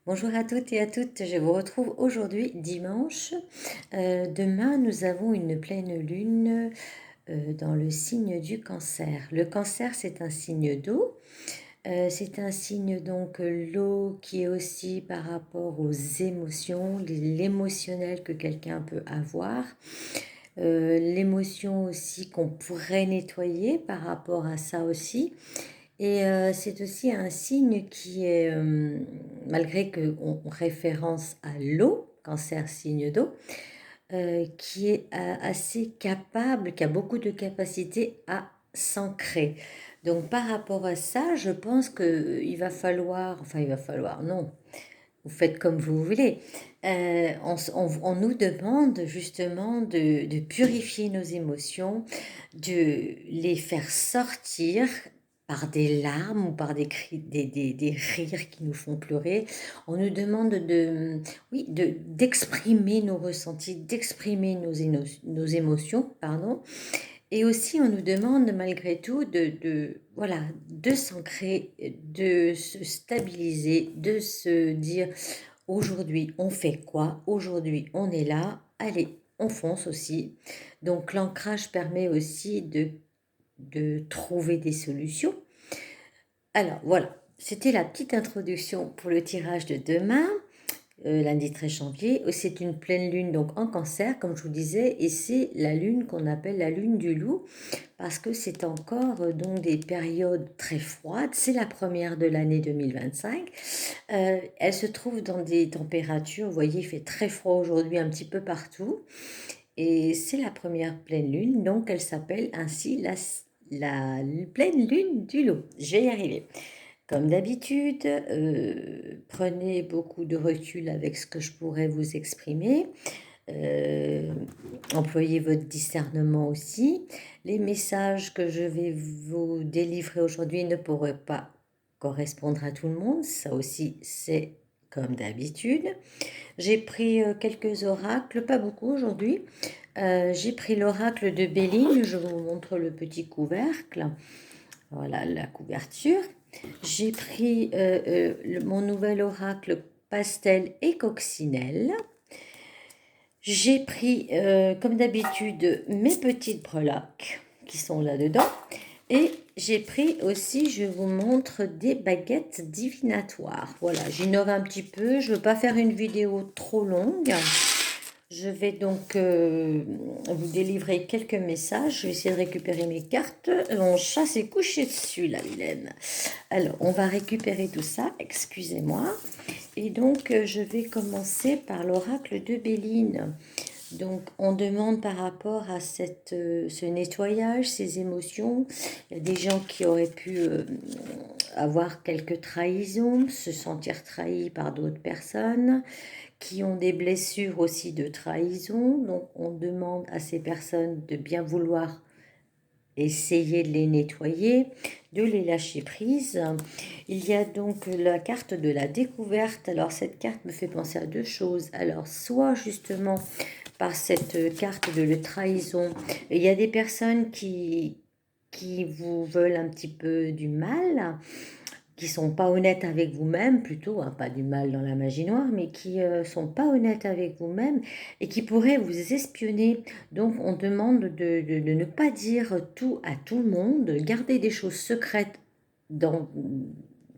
Bonjour à toutes et à toutes, je vous retrouve aujourd'hui dimanche. Demain, nous avons une pleine lune dans le signe du cancer. Le cancer, c'est un signe d'eau. C'est un signe donc l'eau qui est aussi par rapport aux émotions, l'émotionnel que quelqu'un peut avoir. L'émotion aussi qu'on pourrait nettoyer par rapport à ça aussi. Et c'est aussi un signe qui est, malgré qu'on référence à l'eau, cancer signe d'eau, qui est assez capable, qui a beaucoup de capacité à s'ancrer. Donc par rapport à ça, je pense qu'il va falloir, enfin il va falloir, non, vous faites comme vous voulez. On nous demande justement de purifier nos émotions, de les faire sortir par des larmes ou par des cris, des rires qui nous font pleurer. On nous demande oui, d'exprimer nos ressentis, d'exprimer nos émotions, pardon. Et aussi, on nous demande malgré tout voilà, de s'ancrer, de se stabiliser, de se dire aujourd'hui on fait quoi? Aujourd'hui on est là, allez, on fonce aussi. Donc l'ancrage permet aussi de trouver des solutions. Alors voilà, c'était la petite introduction pour le tirage de demain. Lundi 13 janvier. C'est une pleine lune donc en cancer, comme je vous disais, et c'est la lune qu'on appelle la lune du loup, parce que c'est encore donc des périodes très froides. C'est la première de l'année 2025. Elle se trouve dans des températures, vous voyez, il fait très froid aujourd'hui un petit peu partout. Et c'est la première pleine lune, donc elle s'appelle ainsi la pleine lune du loup. Je vais y arriver. Comme d'habitude, prenez beaucoup de recul avec ce que je pourrais vous exprimer. Employez votre discernement aussi. Les messages que je vais vous délivrer aujourd'hui ne pourraient pas correspondre à tout le monde. Ça aussi, c'est comme d'habitude. J'ai pris quelques oracles, pas beaucoup aujourd'hui. J'ai pris l'oracle de Béline. Je vous montre le petit couvercle. Voilà la couverture. J'ai pris mon nouvel oracle pastel et coccinelle. J'ai pris, comme d'habitude, mes petites breloques qui sont là-dedans. Et j'ai pris aussi, je vous montre, des baguettes divinatoires. Voilà, j'innove un petit peu. Je ne veux pas faire une vidéo trop longue. Je vais donc vous délivrer quelques messages. Je vais essayer de récupérer mes cartes. Mon chat s'est couché dessus, la vilaine. Alors, on va récupérer tout ça. Excusez-moi. Et donc, je vais commencer par l'oracle de Béline. Donc, on demande par rapport à ce nettoyage, ces émotions. Il y a des gens qui auraient pu avoir quelques trahisons, se sentir trahis par d'autres personnes, qui ont des blessures aussi de trahison. Donc, on demande à ces personnes de bien vouloir essayer de les nettoyer, de les lâcher prise. Il y a donc la carte de la découverte. Alors, cette carte me fait penser à deux choses. Alors, soit justement par cette carte de la trahison, il y a des personnes qui vous veulent un petit peu du mal, qui sont pas honnêtes avec vous-même plutôt, hein, pas du mal dans la magie noire, mais qui sont pas honnêtes avec vous-même et qui pourraient vous espionner. Donc on demande de ne pas dire tout à tout le monde, garder des choses secrètes dans...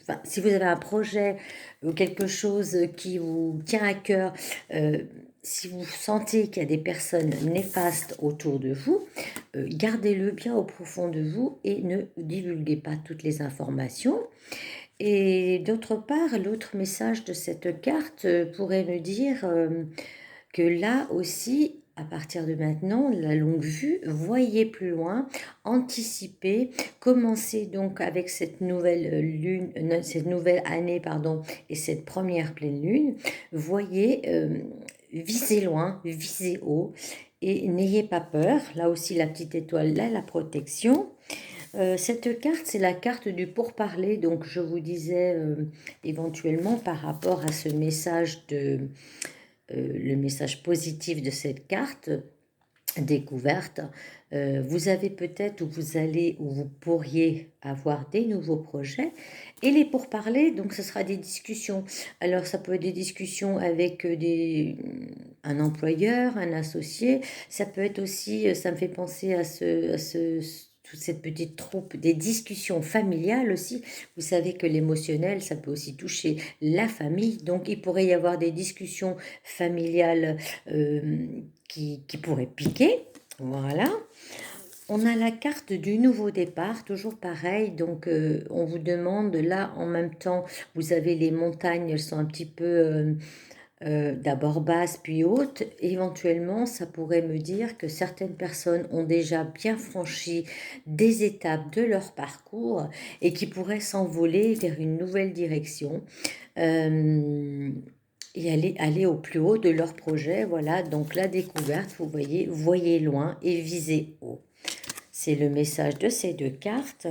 Enfin, si vous avez un projet ou quelque chose qui vous tient à cœur, si vous sentez qu'il y a des personnes néfastes autour de vous, gardez-le bien au profond de vous et ne divulguez pas toutes les informations. Et d'autre part, l'autre message de cette carte pourrait me dire que là aussi, à partir de maintenant, la longue vue, voyez plus loin, anticipez, commencez donc avec cette nouvelle lune, cette nouvelle année, pardon, et cette première pleine lune, voyez, visez loin, visez haut, et n'ayez pas peur. Là aussi, la petite étoile, là, la protection. Cette carte, c'est la carte du pourparler. Donc, je vous disais éventuellement par rapport à ce message le message positif de cette carte, découverte. Vous avez peut-être ou vous pourriez avoir des nouveaux projets et les pourparlers, donc ce sera des discussions. Alors ça peut être des discussions avec un employeur, un associé, ça peut être aussi, ça me fait penser toute cette petite troupe, des discussions familiales aussi. Vous savez que l'émotionnel, ça peut aussi toucher la famille, donc il pourrait y avoir des discussions familiales qui pourraient piquer. Voilà. On a la carte du nouveau départ, toujours pareil. Donc, on vous demande, là, en même temps, vous avez les montagnes, elles sont un petit peu d'abord basses, puis hautes. Éventuellement, ça pourrait me dire que certaines personnes ont déjà bien franchi des étapes de leur parcours et qui pourraient s'envoler vers une nouvelle direction. Et aller au plus haut de leur projet. Voilà, donc la découverte, vous voyez loin et visez haut. C'est le message de ces deux cartes.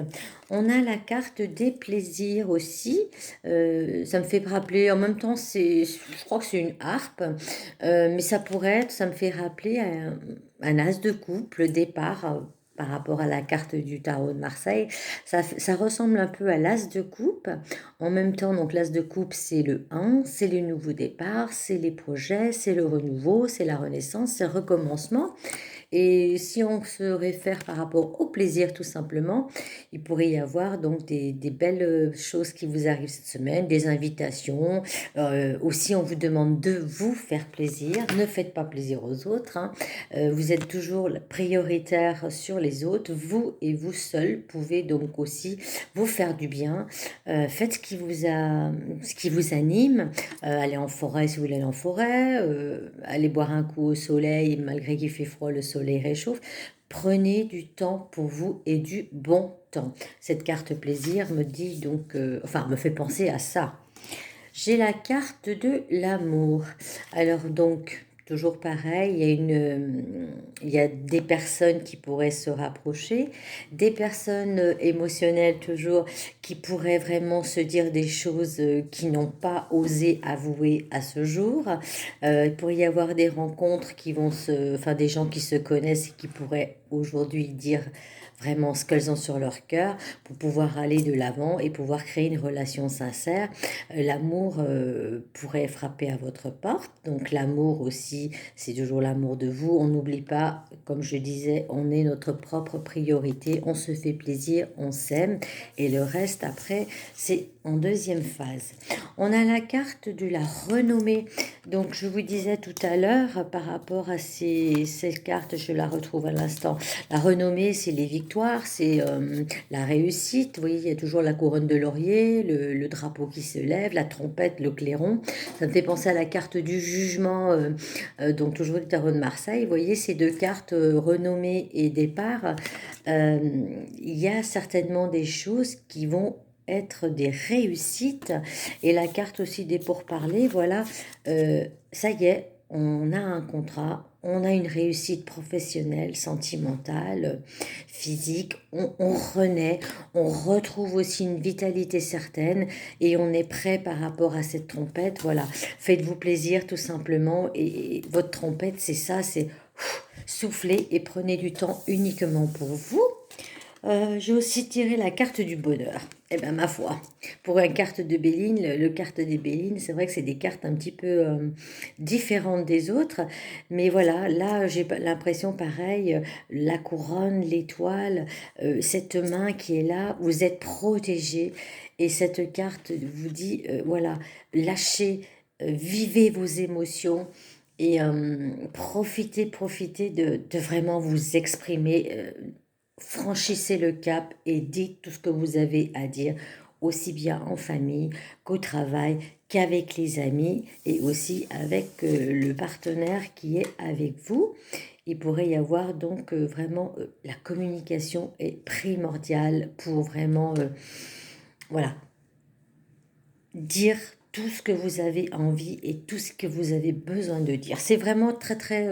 On a la carte des plaisirs aussi. Ça me fait rappeler, en même temps, je crois que c'est une harpe, mais ça pourrait être, ça me fait rappeler un as de coupe, le départ. Par rapport à la carte du tarot de Marseille, ça ressemble un peu à l'as de coupe. En même temps, donc l'as de coupe, c'est le 1, c'est le nouveau départ, c'est les projets, c'est le renouveau, c'est la renaissance, c'est le recommencement. Et si on se réfère par rapport au plaisir tout simplement, il pourrait y avoir donc des belles choses qui vous arrivent cette semaine, des invitations. Aussi, on vous demande de vous faire plaisir. Ne faites pas plaisir aux autres, hein. Vous êtes toujours prioritaire sur les autres. Vous et vous seul pouvez donc aussi vous faire du bien. Faites ce qui vous anime. Allez en forêt si vous voulez aller en forêt. Allez boire un coup au soleil malgré qu'il fait froid, le soleil réchauffe. Prenez du temps pour vous et du bon temps. Cette carte plaisir me dit donc, me fait penser à ça. J'ai la carte de l'amour. Alors donc, toujours pareil, il y a des personnes qui pourraient se rapprocher, des personnes émotionnelles toujours qui pourraient vraiment se dire des choses qui n'ont pas osé avouer à ce jour. Il pourrait y avoir des rencontres des gens qui se connaissent et qui pourraient aujourd'hui dire vraiment ce qu'elles ont sur leur cœur pour pouvoir aller de l'avant et pouvoir créer une relation sincère. L'amour pourrait frapper à votre porte. Donc l'amour aussi, c'est toujours l'amour de vous. On n'oublie pas, comme je disais, on est notre propre priorité. On se fait plaisir, on s'aime. Et le reste, après, c'est en deuxième phase. On a la carte de la renommée. Donc je vous disais tout à l'heure, par rapport à ces cartes, je la retrouve à l'instant. La renommée, c'est les victoires, c'est la réussite. Vous voyez, il y a toujours la couronne de laurier, le drapeau qui se lève, la trompette, le clairon. Ça me fait penser à la carte du jugement, donc toujours du tarot de Marseille. Vous voyez, ces deux cartes, renommée et départ, il y a certainement des choses qui vont être des réussites. Et la carte aussi des pourparlers, voilà, ça y est, on a un contrat, on a une réussite professionnelle, sentimentale, physique, on renaît, on retrouve aussi une vitalité certaine et on est prêt par rapport à cette trompette. Voilà, faites-vous plaisir tout simplement et votre trompette, c'est ça, c'est souffler et prenez du temps uniquement pour vous. J'ai aussi tiré la carte du bonheur. Eh bien, ma foi, pour une carte de Béline, le carte des Bélines, c'est vrai que c'est des cartes un petit peu différentes des autres. Mais voilà, là, j'ai l'impression pareil, la couronne, l'étoile, cette main qui est là, vous êtes protégé. Et cette carte vous dit, voilà, lâchez, vivez vos émotions. Et profitez de vraiment vous exprimer. Franchissez le cap et dites tout ce que vous avez à dire, aussi bien en famille qu'au travail, qu'avec les amis et aussi avec le partenaire qui est avec vous. Il pourrait y avoir donc vraiment la communication est primordiale pour vraiment voilà, dire tout ce que vous avez envie et tout ce que vous avez besoin de dire. C'est vraiment très très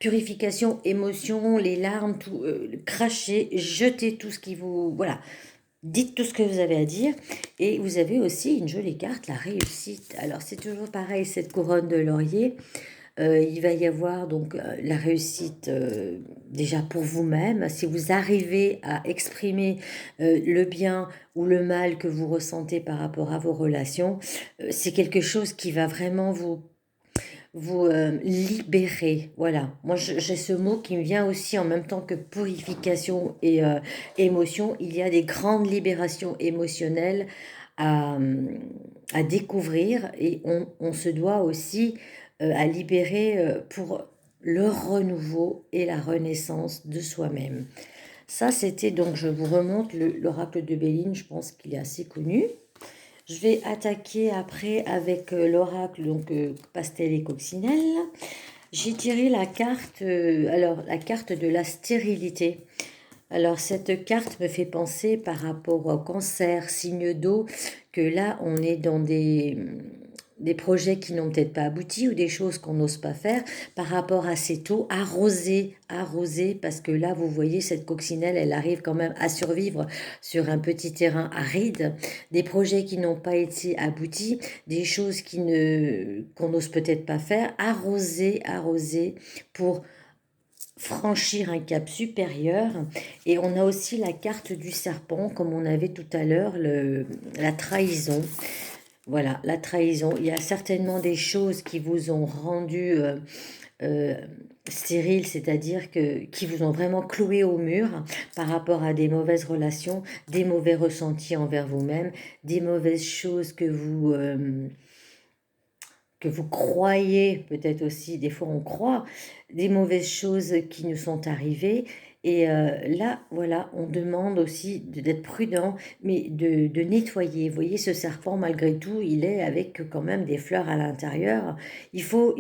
purification, émotion, les larmes, tout, cracher, jeter tout ce qui vous... Voilà, dites tout ce que vous avez à dire. Et vous avez aussi une jolie carte, la réussite. Alors c'est toujours pareil, cette couronne de laurier. Il va y avoir donc la réussite déjà pour vous-même. Si vous arrivez à exprimer le bien ou le mal que vous ressentez par rapport à vos relations, c'est quelque chose qui va vraiment vous libérer. Voilà, moi j'ai ce mot qui me vient aussi en même temps que purification et émotion. Il y a des grandes libérations émotionnelles à, à découvrir et on se doit aussi à libérer pour le renouveau et la renaissance de soi-même. Ça, c'était donc, je vous remonte l'oracle de Béline, je pense qu'il est assez connu. Je vais attaquer après avec l'oracle, donc pastel et coccinelle. J'ai tiré la carte, alors la carte de la stérilité. Alors cette carte me fait penser par rapport au cancer, signe d'eau, que là on est dans des projets qui n'ont peut-être pas abouti ou des choses qu'on n'ose pas faire par rapport à cette eau, arroser, parce que là vous voyez cette coccinelle, elle arrive quand même à survivre sur un petit terrain aride, des projets qui n'ont pas été aboutis, des choses qu'on n'ose peut-être pas faire, arroser pour franchir un cap supérieur. Et on a aussi la carte du serpent, comme on avait tout à l'heure, la trahison. Voilà, la trahison. Il y a certainement des choses qui vous ont rendu euh, stérile, c'est-à-dire qui vous ont vraiment cloué au mur par rapport à des mauvaises relations, des mauvais ressentis envers vous-même, des mauvaises choses que vous croyez, peut-être aussi, des fois on croit, des mauvaises choses qui nous sont arrivées. Et là, voilà, on demande aussi d'être prudent, mais de nettoyer. Vous voyez, ce serpent, malgré tout, il est avec quand même des fleurs à l'intérieur. Il faut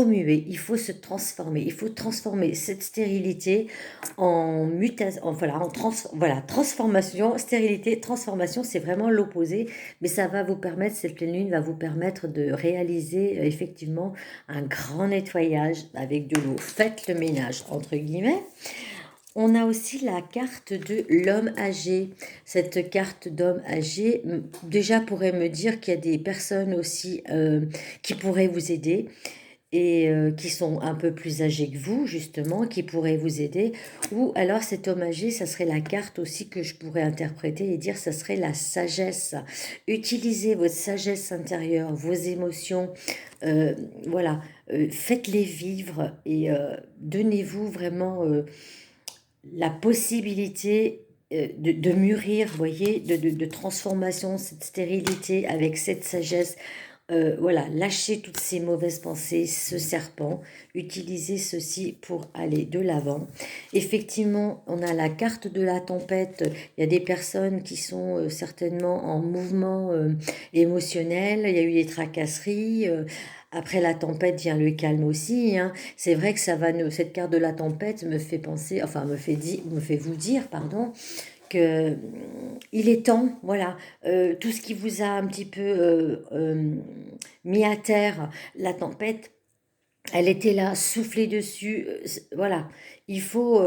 muer, il faut se transformer. Il faut transformer cette stérilité en mutation, voilà, transformation, stérilité, transformation, c'est vraiment l'opposé. Mais ça va vous permettre, cette pleine lune va vous permettre de réaliser effectivement un grand nettoyage avec de l'eau. Faites le ménage, entre guillemets. On a aussi la carte de l'homme âgé. Cette carte d'homme âgé, déjà pourrait me dire qu'il y a des personnes aussi qui pourraient vous aider et qui sont un peu plus âgés que vous, justement, qui pourraient vous aider. Ou alors cet homme âgé, ça serait la carte aussi que je pourrais interpréter et dire, ça serait la sagesse. Utilisez votre sagesse intérieure, vos émotions, euh, voilà, faites-les vivre et donnez-vous vraiment la possibilité de mûrir, vous voyez, de transformation, cette stérilité avec cette sagesse. Voilà, lâchez toutes ces mauvaises pensées, ce serpent, utilisez ceci pour aller de l'avant. Effectivement, on a la carte de la tempête, il y a des personnes qui sont certainement en mouvement émotionnel, il y a eu des tracasseries, après la tempête vient le calme aussi, hein. C'est vrai que cette carte de la tempête me fait penser, enfin me fait vous dire, pardon, que il est temps, voilà, tout ce qui vous a un petit peu mis à terre, la tempête, elle était là, soufflée dessus, voilà, il faut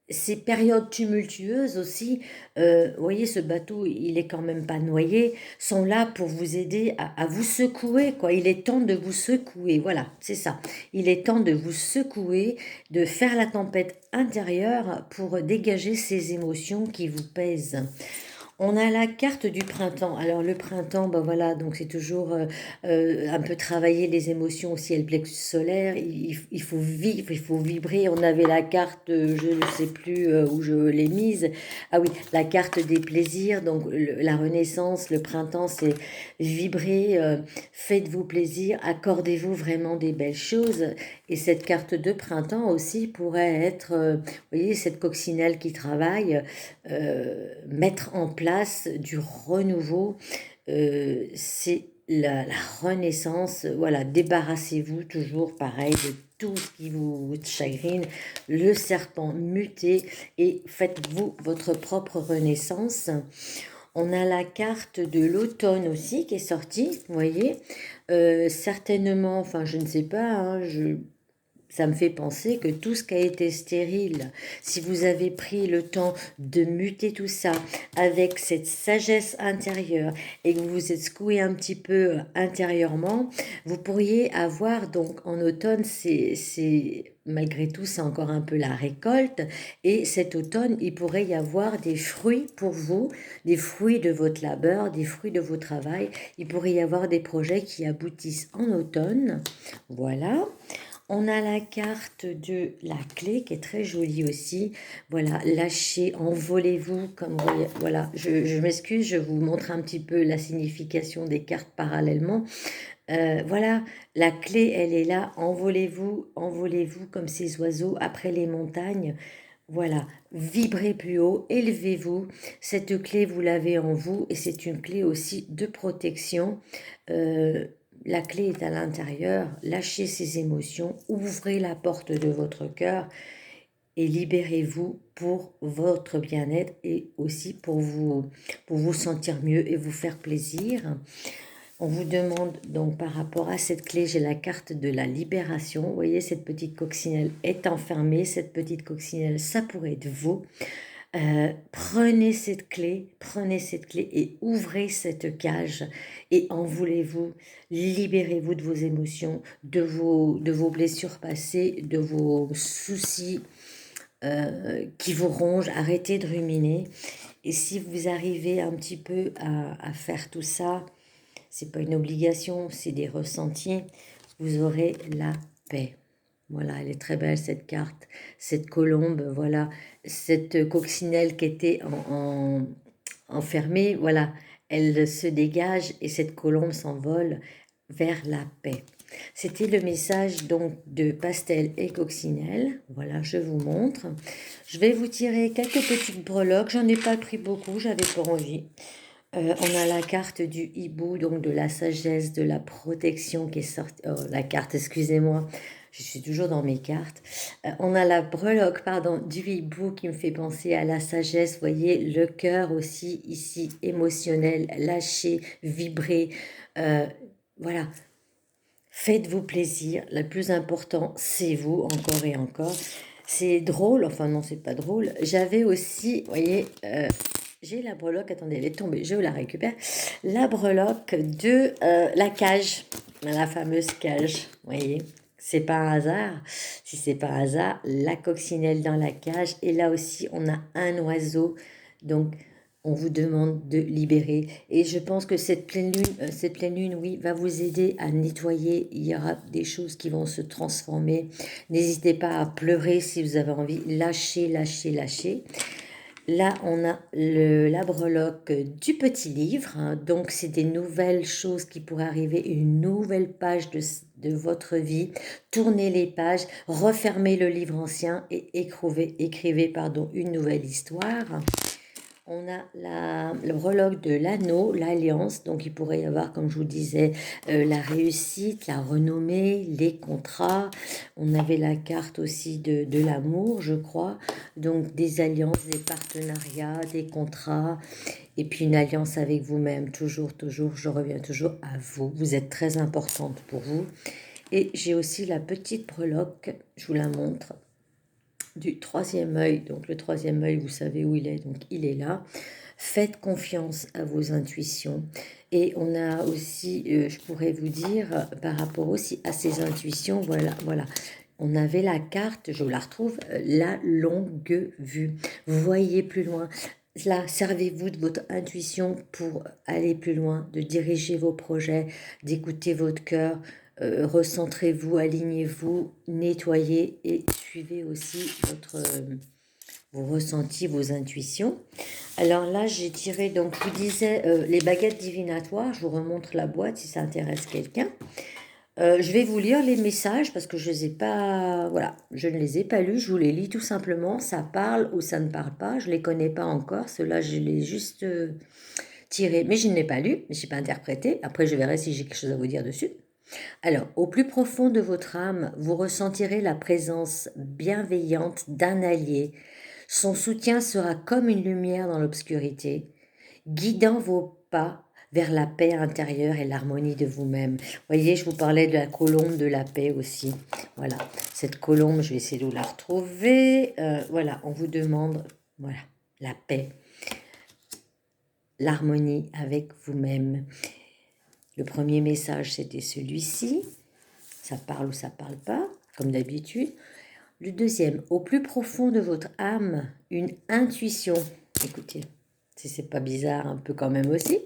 ces périodes tumultueuses aussi, vous voyez, ce bateau, il est quand même pas noyé, sont là pour vous aider à vous secouer, quoi. Il est temps de vous secouer, voilà, c'est ça. Il est temps de vous secouer, de faire la tempête intérieure pour dégager ces émotions qui vous pèsent. On a la carte du printemps. Alors le printemps, ben voilà, donc c'est toujours un peu travailler les émotions aussi, et le plexus solaire. Il faut vivre, il faut vibrer. On avait la carte, je ne sais plus où je l'ai mise. Ah oui, la carte des plaisirs. Donc la renaissance, le printemps, c'est vibrer, faites-vous plaisir, accordez-vous vraiment des belles choses. Et cette carte de printemps aussi pourrait être, vous voyez, cette coccinelle qui travaille, mettre en place du renouveau, c'est la renaissance, voilà, débarrassez-vous toujours pareil de tout ce qui vous chagrine, le serpent muté et faites-vous votre propre renaissance. On a la carte de l'automne aussi qui est sortie, vous voyez, certainement, enfin je ne sais pas, hein, ça me fait penser que tout ce qui a été stérile, si vous avez pris le temps de muter tout ça avec cette sagesse intérieure et que vous vous êtes secoué un petit peu intérieurement, vous pourriez avoir donc en automne, malgré tout, c'est encore un peu la récolte. Et cet automne, il pourrait y avoir des fruits pour vous, des fruits de votre labeur, des fruits de vos travail. Il pourrait y avoir des projets qui aboutissent en automne. Voilà. On a la carte de la clé qui est très jolie aussi. Voilà, lâchez, envolez-vous. Comme voilà, je m'excuse, je vous montre un petit peu la signification des cartes parallèlement. Voilà, la clé, elle est là. Envolez-vous, envolez-vous comme ces oiseaux après les montagnes. Voilà, vibrez plus haut, élevez-vous. Cette clé, vous l'avez en vous et c'est une clé aussi de protection. Euh, la clé est à l'intérieur. Lâchez ces émotions, ouvrez la porte de votre cœur et libérez-vous pour votre bien-être et aussi pour vous sentir mieux et vous faire plaisir. On vous demande donc par rapport à cette clé, j'ai la carte de la libération. Vous voyez, cette petite coccinelle est enfermée. Cette petite coccinelle, ça pourrait être vous. Prenez cette clé et ouvrez cette cage et envolez-vous, libérez-vous de vos émotions, de vos blessures passées, de vos soucis qui vous rongent. Arrêtez de ruminer. Et si vous arrivez un petit peu à faire tout ça, c'est pas une obligation, c'est des ressentis, vous aurez la paix. Voilà, elle est très belle cette carte, cette colombe, voilà, cette coccinelle qui était enfermée, voilà, elle se dégage et cette colombe s'envole vers la paix. C'était le message donc de Pastel et Coccinelle. Voilà, je vous montre. Je vais vous tirer quelques petites breloques. J'en ai pas pris beaucoup, j'avais pas envie. On a la carte du hibou, donc de la sagesse, de la protection qui est sortie. Oh, la carte, excusez-moi, je suis toujours dans mes cartes. On a la breloque, pardon, du hibou qui me fait penser à la sagesse. Vous voyez, le cœur aussi, ici, émotionnel, lâcher, vibrer. Voilà, faites-vous plaisir. Le plus important, c'est vous, encore et encore. C'est drôle, enfin non, c'est pas drôle. J'avais aussi, vous voyez, j'ai la breloque, attendez, elle est tombée, je la récupère. La breloque de la cage, la fameuse cage, vous voyez. C'est pas un hasard. Si c'est pas un hasard, la coccinelle dans la cage. Et là aussi, on a un oiseau. Donc, on vous demande de libérer. Et je pense que cette pleine lune, oui, va vous aider à nettoyer. Il y aura des choses qui vont se transformer. N'hésitez pas à pleurer si vous avez envie. Lâchez, lâchez, lâchez. Là, on a la breloque du petit livre. Hein. Donc, c'est des nouvelles choses qui pourraient arriver, une nouvelle page de votre vie. Tournez les pages, refermez le livre ancien et écrivez une nouvelle histoire. On a le breloque de l'anneau, l'alliance, donc il pourrait y avoir, comme je vous disais, la réussite, la renommée, les contrats. On avait la carte aussi de l'amour, je crois, donc des alliances, des partenariats, des contrats, et puis une alliance avec vous-même, toujours, toujours, je reviens toujours à vous. Vous êtes très importante pour vous. Et j'ai aussi la petite breloque, je vous la montre du troisième œil. Donc le troisième œil, vous savez où il est, donc il est là. Faites confiance à vos intuitions. Et on a aussi, je pourrais vous dire, par rapport aussi à ces intuitions, voilà, voilà. On avait la carte, je la retrouve, la longue vue. Voyez plus loin. Là, servez-vous de votre intuition pour aller plus loin, de diriger vos projets, d'écouter votre cœur, recentrez-vous, alignez-vous, nettoyez et suivez aussi vos ressentis, vos intuitions. Alors là, j'ai tiré, donc je vous disais, les baguettes divinatoires. Je vous remontre la boîte si ça intéresse quelqu'un. Je vais vous lire les messages parce que je les ai pas, voilà, je ne les ai pas lus. Je vous les lis tout simplement. Ça parle ou ça ne parle pas. Je les connais pas encore. Ceux-là, je les ai juste tirés, mais je ne l'ai pas lu, je n'ai pas interprété. Après, je verrai si j'ai quelque chose à vous dire dessus. Alors, au plus profond de votre âme, vous ressentirez la présence bienveillante d'un allié. Son soutien sera comme une lumière dans l'obscurité, guidant vos pas vers la paix intérieure et l'harmonie de vous-même. Voyez, je vous parlais de la colombe de la paix aussi. Voilà, cette colombe, je vais essayer de vous la retrouver. Voilà, on vous demande, voilà, la paix, l'harmonie avec vous-même. Le premier message, c'était celui-ci. Ça parle ou ça parle pas, comme d'habitude. Le deuxième, au plus profond de votre âme, une intuition. Écoutez, si c'est pas bizarre un peu quand même aussi.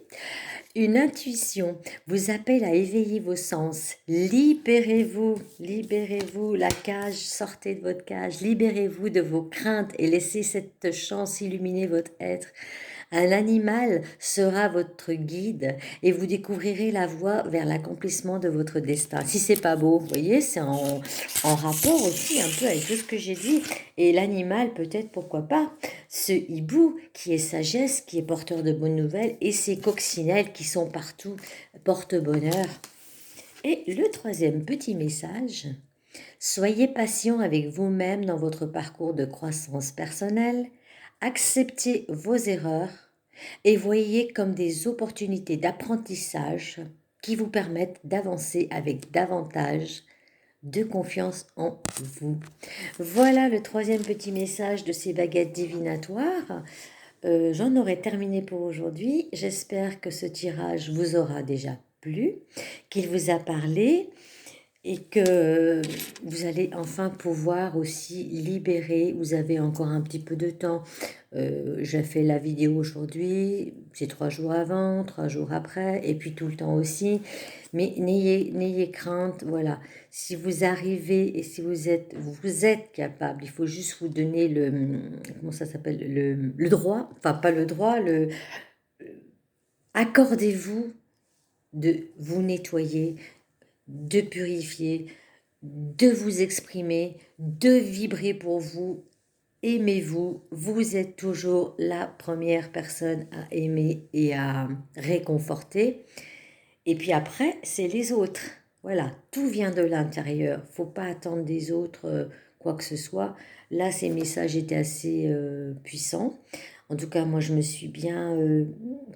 Une intuition vous appelle à éveiller vos sens. Libérez-vous, libérez-vous, la cage, sortez de votre cage, libérez-vous de vos craintes et laissez cette chance illuminer votre être. Un animal sera votre guide et vous découvrirez la voie vers l'accomplissement de votre destin. Si c'est pas beau, vous voyez, c'est en rapport aussi un peu avec tout ce que j'ai dit. Et l'animal, peut-être, pourquoi pas, ce hibou qui est sagesse, qui est porteur de bonnes nouvelles, et ces coccinelles qui sont partout, porte-bonheur. Et le troisième petit message, soyez patient avec vous-même dans votre parcours de croissance personnelle, acceptez vos erreurs et voyez comme des opportunités d'apprentissage qui vous permettent d'avancer avec davantage de confiance en vous. Voilà le troisième petit message de ces baguettes divinatoires. J'en aurai terminé pour aujourd'hui. J'espère que ce tirage vous aura déjà plu, qu'il vous a parlé et que vous allez enfin pouvoir aussi libérer. Vous avez encore un petit peu de temps. J'ai fait la vidéo aujourd'hui, c'est 3 jours avant, 3 jours après, et puis tout le temps aussi. Mais n'ayez crainte, voilà. Si vous arrivez et si vous êtes capable, il faut juste vous donner comment ça s'appelle, le droit, enfin pas le droit, accordez-vous de vous nettoyer, de purifier, de vous exprimer, de vibrer pour vous. Aimez-vous, vous êtes toujours la première personne à aimer et à réconforter. Et puis après, c'est les autres. Voilà, tout vient de l'intérieur. Faut pas attendre des autres quoi que ce soit. Là, ces messages étaient assez puissants. En tout cas, moi, je me suis bien,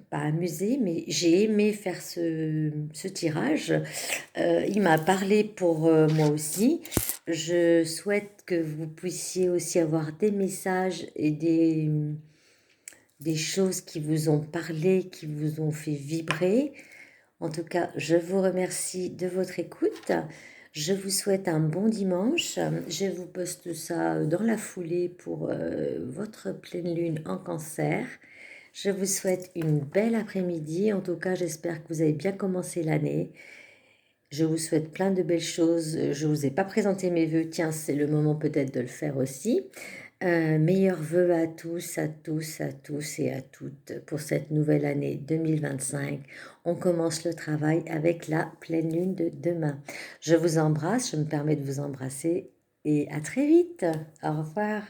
pas amusée, mais j'ai aimé faire ce tirage. Il m'a parlé pour moi aussi. Je souhaite que vous puissiez aussi avoir des messages et des choses qui vous ont parlé, qui vous ont fait vibrer. En tout cas, je vous remercie de votre écoute. Je vous souhaite un bon dimanche. Je vous poste ça dans la foulée pour votre pleine lune en cancer. Je vous souhaite une belle après-midi. En tout cas, j'espère que vous avez bien commencé l'année. Je vous souhaite plein de belles choses. Je ne vous ai pas présenté mes vœux. Tiens, c'est le moment peut-être de le faire aussi. Meilleurs vœux à tous, à tous, à tous et à toutes pour cette nouvelle année 2025. On commence le travail avec la pleine lune de demain. Je vous embrasse, je me permets de vous embrasser et à très vite. Au revoir.